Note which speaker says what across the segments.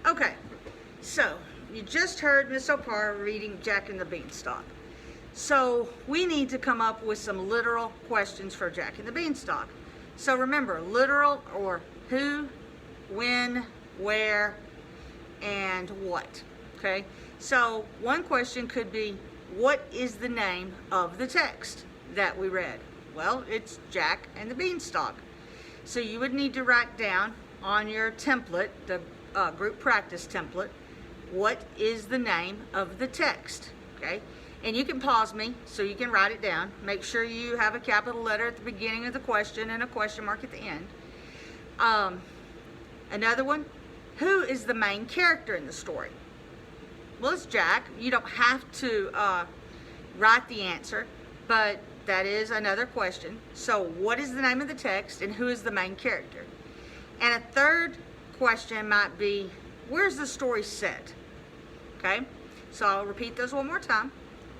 Speaker 1: Okay, so you just heard Miss O'Para reading Jack and the Beanstalk. So we need to come up with some literal questions for Jack and the Beanstalk. So remember, literal or who, when, where, and what. Okay, so one question could be, what is the name of the text that we read? Well, it's Jack and the Beanstalk. So you would need to write down on your template, the group practice template, what is the name of the text, okay? And you can pause me so you can write it down. Make sure you have a capital letter at the beginning of the question and a question mark at the end. Another one, who is the main character in the story? Well, it's Jack. You don't have to write the answer, but that is another question. So what is the name of the text and who is the main character? And a third question might be, where's the story set? Okay, so I'll repeat those one more time.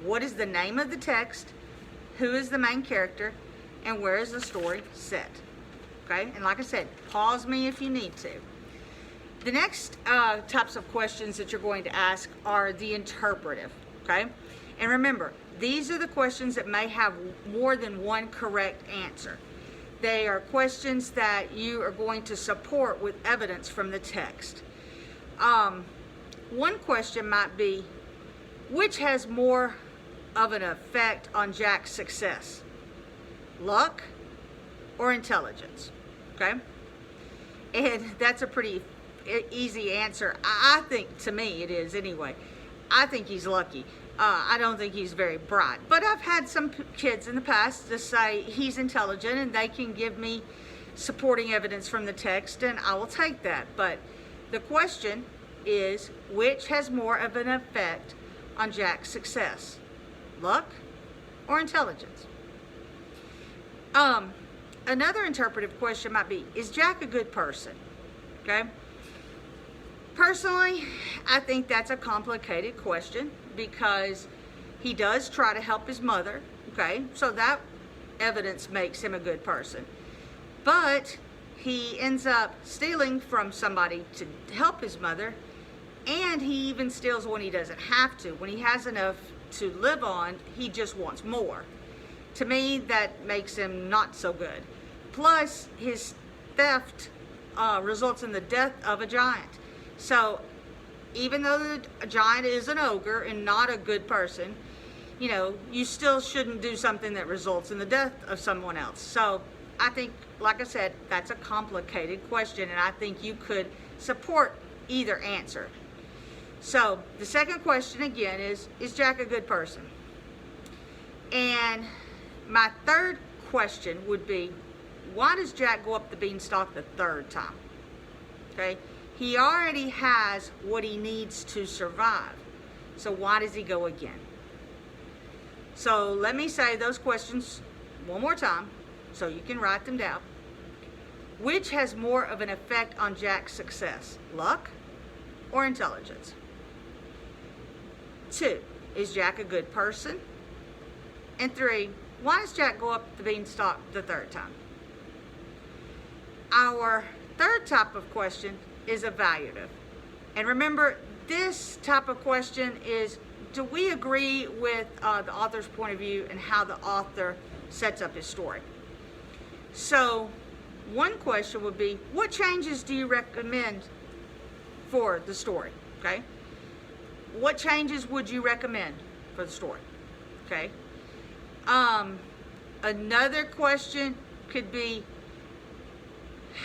Speaker 1: What is the name of the text? Who is the main character? And where is the story set? Okay, and like I said, pause me if you need to. The next types of questions that you're going to ask are the interpretive, okay? And remember, these are the questions that may have more than one correct answer. They are questions that you are going to support with evidence from the text. One question might be, which has more of an effect on Jack's success? Luck or intelligence? Okay? And that's a pretty easy answer. I think, to me, it is anyway. I think he's lucky. I don't think he's very bright. But I've had some kids in the past to say he's intelligent and they can give me supporting evidence from the text, and I will take that. But the question is, which has more of an effect on Jack's success? Luck or intelligence? Another interpretive question might be, is Jack a good person? Okay? Personally, I think that's a complicated question because he does try to help his mother, okay? So that evidence makes him a good person. But he ends up stealing from somebody to help his mother, and he even steals when he doesn't have to. When he has enough to live on, he just wants more. To me, that makes him not so good. Plus, his theft results in the death of a giant. So, even though the giant is an ogre and not a good person, you know, you still shouldn't do something that results in the death of someone else. So, I think, like I said, that's a complicated question, and I think you could support either answer. So, the second question again is Jack a good person? And my third question would be, why does Jack go up the beanstalk the third time? Okay? He already has what he needs to survive. So why does he go again? So let me say those questions one more time so you can write them down. Which has more of an effect on Jack's success? Luck or intelligence? 2, is Jack a good person? And 3, why does Jack go up the beanstalk the third time? Our third type of question is evaluative. And remember, this type of question is, do we agree with the author's point of view and how the author sets up his story? So, one question would be, what changes do you recommend for the story? Okay? What changes would you recommend for the story? Okay? Another question could be,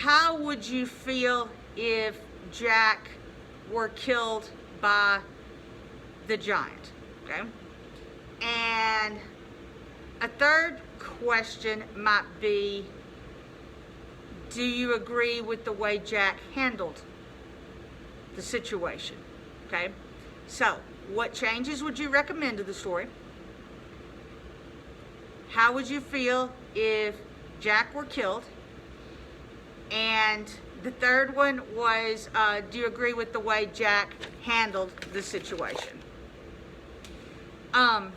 Speaker 1: how would you feel if Jack were killed by the giant? Okay? And a third question might be, do you agree with the way Jack handled the situation? Okay? So, what changes would you recommend to the story? How would you feel if Jack were killed? And the third one was, do you agree with the way Jack handled the situation? The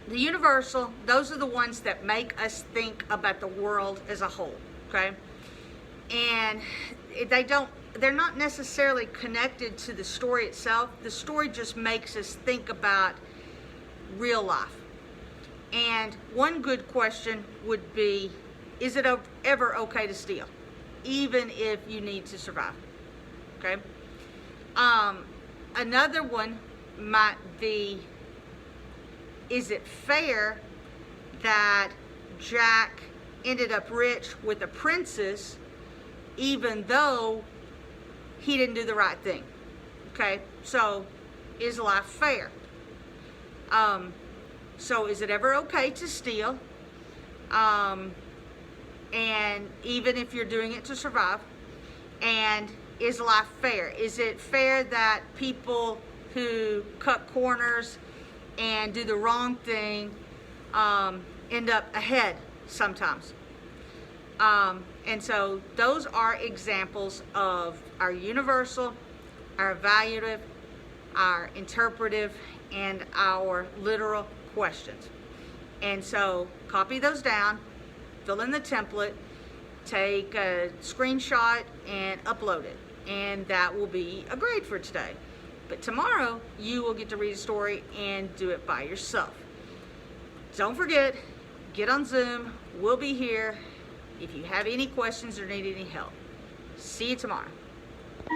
Speaker 1: universal, those are the ones that make us think about the world as a whole, okay? And they don't, they're not necessarily connected to the story itself. The story just makes us think about real life. And one good question would be, is it ever okay to steal, even if you need to survive? Okay. Another one might be, is it fair that Jack ended up rich with a princess even though he didn't do the right thing? Okay, so is life fair? So is it ever okay to steal? And even if you're doing it to survive? And is life fair? Is it fair that people who cut corners and do the wrong thing end up ahead sometimes? And so those are examples of our universal, our evaluative, our interpretive, and our literal questions. And so copy those down, fill in the template, take a screenshot and upload it. And that will be a grade for today. But tomorrow you will get to read a story and do it by yourself. Don't forget, get on Zoom. We'll be here if you have any questions or need any help. See you tomorrow.